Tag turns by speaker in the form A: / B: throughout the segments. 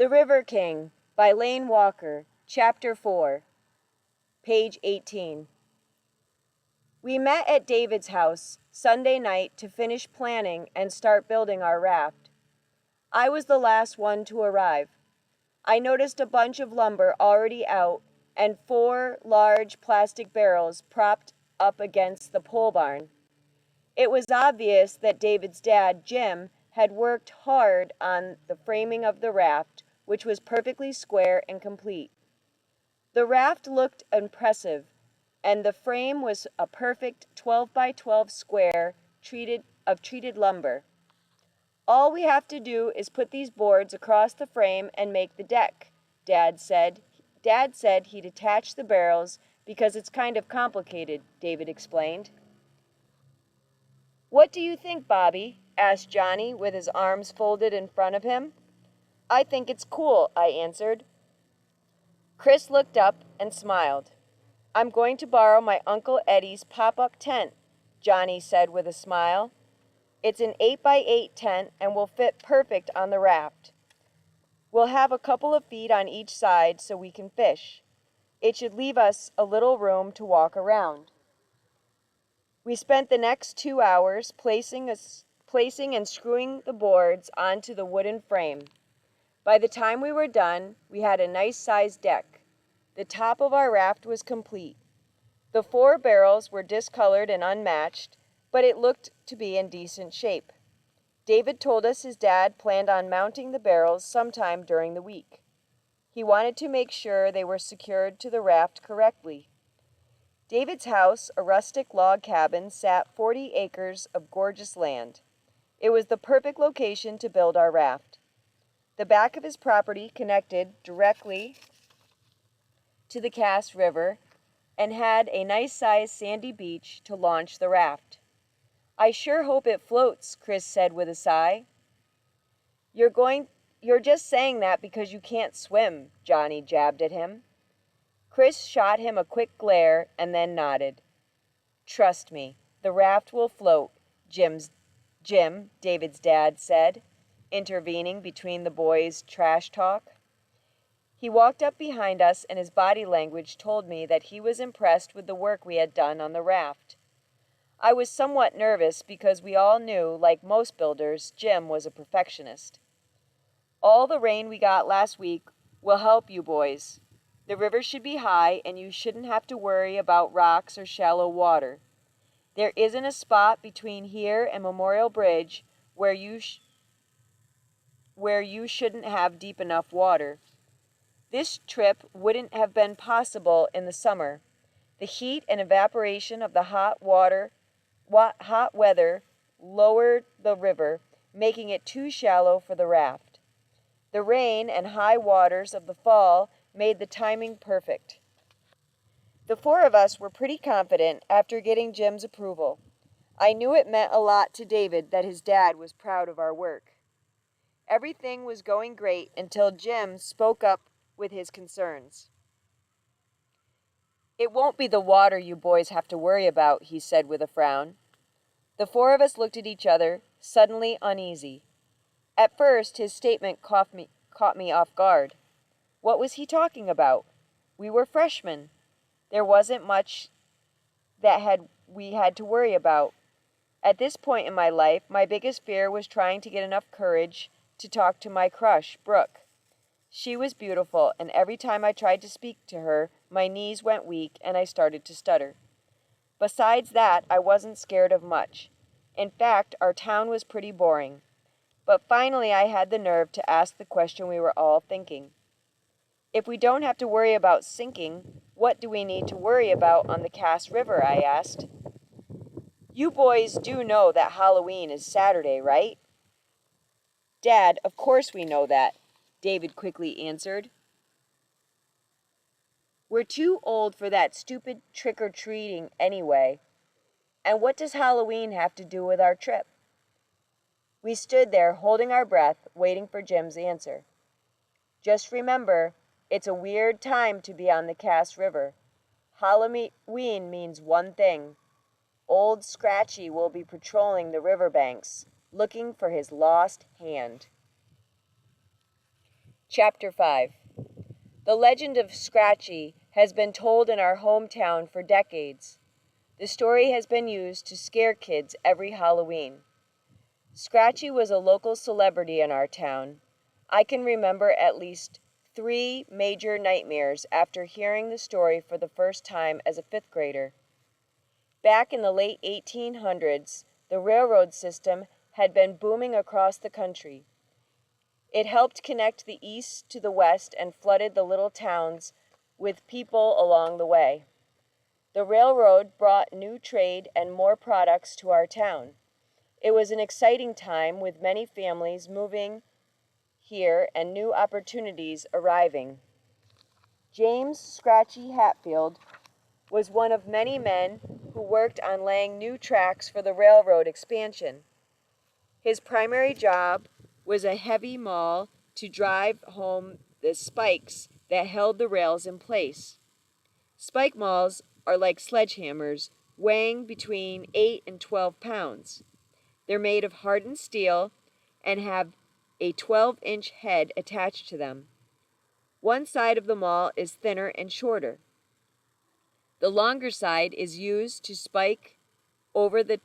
A: The River King by Lane Walker, Chapter 4, page 18. We met at David's house Sunday night to finish planning and start building our raft. I was the last one to arrive. I noticed a bunch of lumber already out and 4 large plastic barrels propped up against the pole barn. It was obvious that David's dad, Jim, had worked hard on the framing of the raft, which was perfectly square and complete. The raft looked impressive, and the frame was a perfect 12 by 12 square of treated lumber. All we have to do is put these boards across the frame and make the deck, Dad said. Dad said he'd attach the barrels because it's kind of complicated, David explained. What do you think, Bobby? Asked Johnny with his arms folded in front of him. I think it's cool, I answered. Chris looked up and smiled. I'm going to borrow my Uncle Eddie's pop-up tent, Johnny said with a smile. It's an 8 by 8 tent and will fit perfect on the raft. We'll have a couple of feet on each side so we can fish. It should leave us a little room to walk around. We spent the next 2 hours placing and screwing the boards onto the wooden frame. By the time we were done, we had a nice-sized deck. The top of our raft was complete. The 4 barrels were discolored and unmatched, but it looked to be in decent shape. David told us his dad planned on mounting the barrels sometime during the week. He wanted to make sure they were secured to the raft correctly. David's house, a rustic log cabin, sat 40 acres of gorgeous land. It was the perfect location to build our raft. The back of his property connected directly to the Cass River and had a nice-sized sandy beach to launch the raft. I sure hope it floats, Chris said with a sigh. You're just saying that because you can't swim, Johnny jabbed at him. Chris shot him a quick glare and then nodded. Trust me, the raft will float, Jim, David's dad said, intervening between the boys' trash talk. He walked up behind us and his body language told me that he was impressed with the work we had done on the raft. I was somewhat nervous because we all knew, like most builders, Jim was a perfectionist. All the rain we got last week will help you boys. The river should be high and you shouldn't have to worry about rocks or shallow water. There isn't a spot between here and Memorial Bridge where you shouldn't have deep enough water. This trip wouldn't have been possible in the summer. The heat and evaporation of the hot weather lowered the river, making it too shallow for the raft. The rain and high waters of the fall made the timing perfect. The 4 of us were pretty confident after getting Jim's approval. I knew it meant a lot to David that his dad was proud of our work. Everything was going great until Jim spoke up with his concerns. It won't be the water you boys have to worry about, he said with a frown. The 4 of us looked at each other, suddenly uneasy. At first, his statement caught me off guard. What was he talking about? We were freshmen. There wasn't much we had to worry about. At this point in my life, my biggest fear was trying to get enough courage to talk to my crush, Brooke. She was beautiful, and every time I tried to speak to her, my knees went weak and I started to stutter. Besides that, I wasn't scared of much. In fact, our town was pretty boring. But finally I had the nerve to ask the question we were all thinking. If we don't have to worry about sinking, what do we need to worry about on the Cass River, I asked. You boys do know that Halloween is Saturday, right? Dad, of course we know that, David quickly answered. We're too old for that stupid trick-or-treating anyway. And what does Halloween have to do with our trip? We stood there holding our breath, waiting for Jim's answer. Just remember, it's a weird time to be on the Cass River. Halloween means one thing. Old Scratchy will be patrolling the riverbanks, looking for his lost hand. Chapter 5. The legend of Scratchy has been told in our hometown for decades. The story has been used to scare kids every Halloween. Scratchy was a local celebrity in our town. I can remember at least 3 major nightmares after hearing the story for the first time as a 5th grader. Back in the late 1800s, the railroad system had been booming across the country. It helped connect the east to the west and flooded the little towns with people along the way. The railroad brought new trade and more products to our town. It was an exciting time with many families moving here and new opportunities arriving. James Scratchy Hatfield was one of many men who worked on laying new tracks for the railroad expansion. His primary job was a heavy maul to drive home the spikes that held the rails in place. Spike mauls are like sledgehammers, weighing between 8 and 12 pounds. They're made of hardened steel and have a 12-inch head attached to them. One side of the maul is thinner and shorter. The longer side is used to spike over the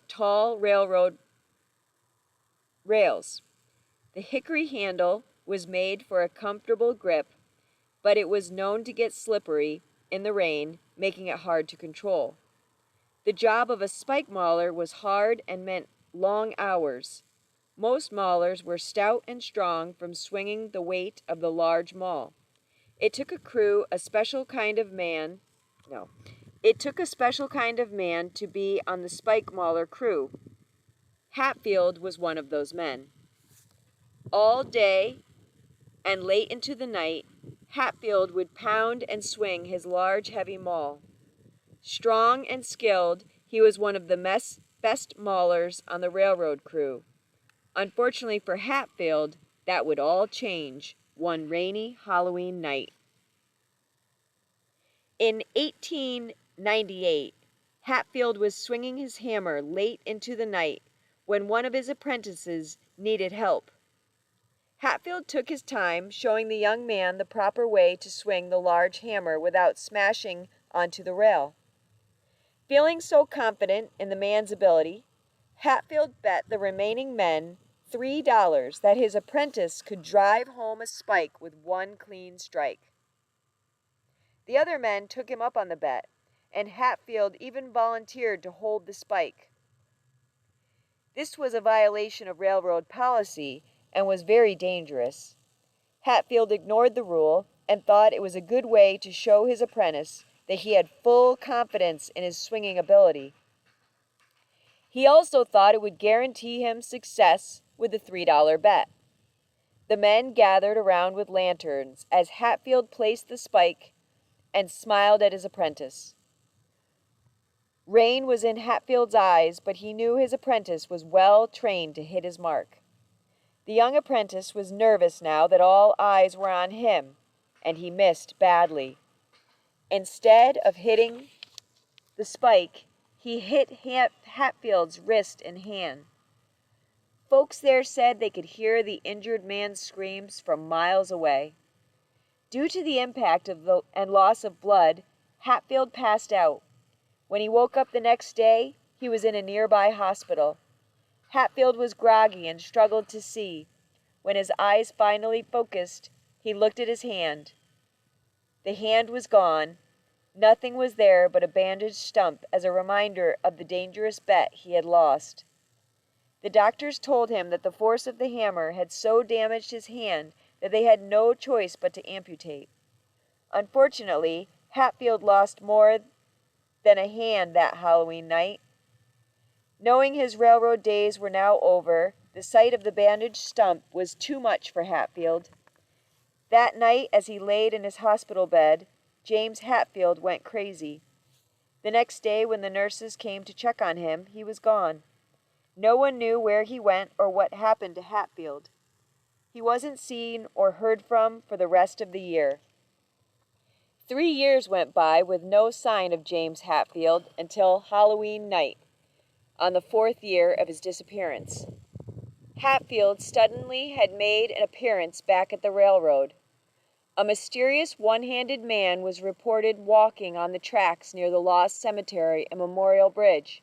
A: tall railroad rails. The hickory handle was made for a comfortable grip, but it was known to get slippery in the rain, making it hard to control. The job of a spike mauler was hard and meant long hours. Most maulers were stout and strong from swinging the weight of the large maul. It took a special kind of man to be on the spike mauler crew. Hatfield was one of those men. All day and late into the night, Hatfield would pound and swing his large, heavy maul. Strong and skilled, he was one of the best maulers on the railroad crew. Unfortunately for Hatfield, that would all change one rainy Halloween night. In 1898, Hatfield was swinging his hammer late into the night when one of his apprentices needed help. Hatfield took his time showing the young man the proper way to swing the large hammer without smashing onto the rail. Feeling so confident in the man's ability, Hatfield bet the remaining men $3 that his apprentice could drive home a spike with one clean strike. The other men took him up on the bet, and Hatfield even volunteered to hold the spike. This was a violation of railroad policy and was very dangerous. Hatfield ignored the rule and thought it was a good way to show his apprentice that he had full confidence in his swinging ability. He also thought it would guarantee him success with the $3 bet. The men gathered around with lanterns as Hatfield placed the spike and smiled at his apprentice. Rain was in Hatfield's eyes, but he knew his apprentice was well trained to hit his mark. The young apprentice was nervous now that all eyes were on him, and he missed badly. Instead of hitting the spike, he hit Hatfield's wrist and hand. Folks there said they could hear the injured man's screams from miles away. Due to the impact and loss of blood, Hatfield passed out. When he woke up the next day, he was in a nearby hospital. Hatfield was groggy and struggled to see. When his eyes finally focused, he looked at his hand. The hand was gone. Nothing was there but a bandaged stump as a reminder of the dangerous bet he had lost. The doctors told him that the force of the hammer had so damaged his hand that they had no choice but to amputate. Unfortunately, Hatfield lost more than a hand that Halloween night. Knowing his railroad days were now over, the sight of the bandaged stump was too much for Hatfield. That night, as he laid in his hospital bed, James Hatfield went crazy. The next day, when the nurses came to check on him, he was gone. No one knew where he went or what happened to Hatfield. He wasn't seen or heard from for the rest of the year. 3 years went by with no sign of James Hatfield until Halloween night, on the 4th year of his disappearance. Hatfield suddenly had made an appearance back at the railroad. A mysterious one-handed man was reported walking on the tracks near the Lost Cemetery and Memorial Bridge.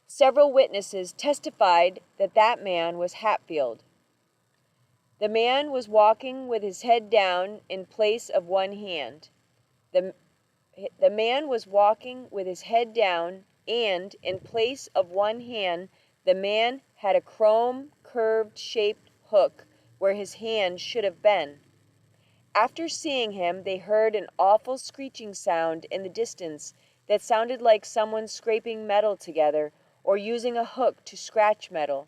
A: Several witnesses testified that that man was Hatfield. The man was walking with his head down in place of one hand. The man was walking with his head down, and in place of one hand, the man had a chrome, curved-shaped hook where his hand should have been. After seeing him, they heard an awful screeching sound in the distance that sounded like someone scraping metal together or using a hook to scratch metal.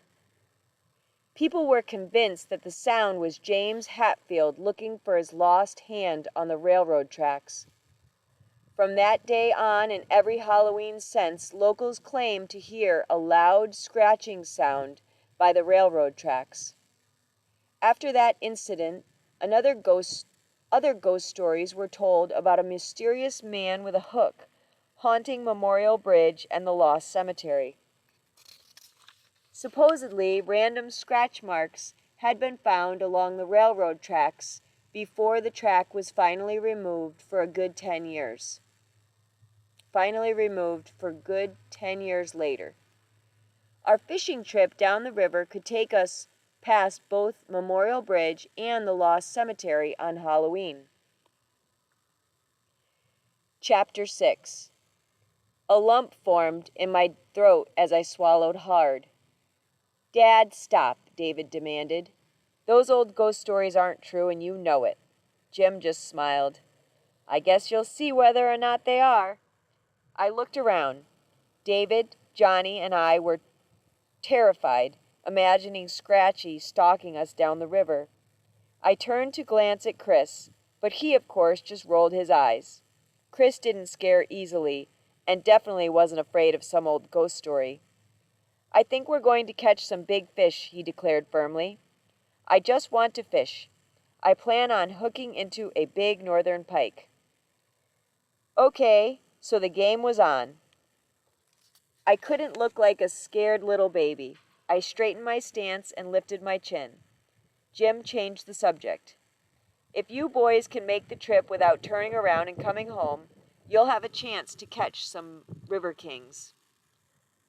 A: People were convinced that the sound was James Hatfield looking for his lost hand on the railroad tracks. From that day on and every Halloween since, locals claim to hear a loud scratching sound by the railroad tracks. After that incident, other ghost stories were told about a mysterious man with a hook haunting Memorial Bridge and the Lost Cemetery. Supposedly, random scratch marks had been found along the railroad tracks before the track was finally removed for a good 10 years. Later. Our fishing trip down the river could take us past both Memorial Bridge and the Lost Cemetery on Halloween. Chapter 6. A lump formed in my throat as I swallowed hard. Dad, stop, David demanded. Those old ghost stories aren't true and you know it. Jim just smiled. I guess you'll see whether or not they are. I looked around. David, Johnny, and I were terrified, imagining Scratchy stalking us down the river. I turned to glance at Chris, but he, of course, just rolled his eyes. Chris didn't scare easily, and definitely wasn't afraid of some old ghost story. I think we're going to catch some big fish, he declared firmly. I just want to fish. I plan on hooking into a big northern pike. Okay, so the game was on. I couldn't look like a scared little baby. I straightened my stance and lifted my chin. Jim changed the subject. If you boys can make the trip without turning around and coming home, you'll have a chance to catch some river kings.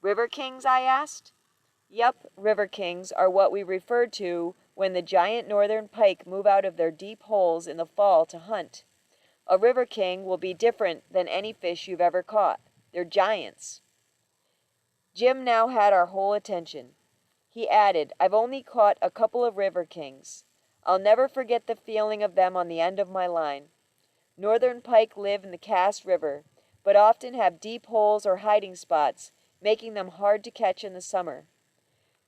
A: River kings, I asked. Yup, river kings are what we refer to when the giant northern pike move out of their deep holes in the fall to hunt. A river king will be different than any fish you've ever caught. They're giants. Jim now had our whole attention. He added, I've only caught a couple of river kings. I'll never forget the feeling of them on the end of my line. Northern pike live in the Cass River, but often have deep holes or hiding spots, making them hard to catch in the summer.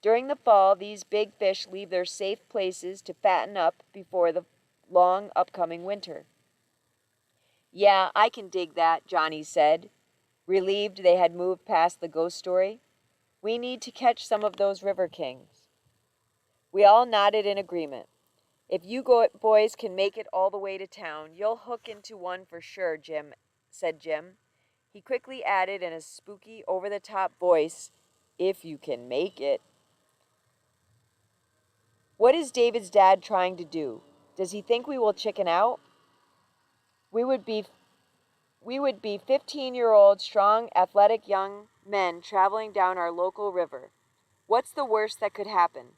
A: During the fall, these big fish leave their safe places to fatten up before the long upcoming winter. Yeah, I can dig that, Johnny said, relieved they had moved past the ghost story. We need to catch some of those river kings. We all nodded in agreement. If you boys can make it all the way to town, you'll hook into one for sure, said Jim. He quickly added in a spooky, over-the-top voice, if you can make it. What is David's dad trying to do? Does he think we will chicken out? We would be 15-year-old, strong, athletic young men traveling down our local river. What's the worst that could happen?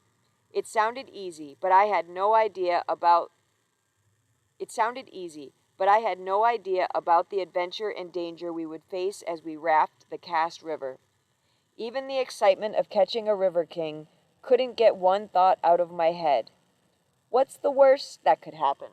A: It sounded easy, but I had no idea about the adventure and danger we would face as we rafted the Cass River. Even the excitement of catching a river king couldn't get one thought out of my head. What's the worst that could happen?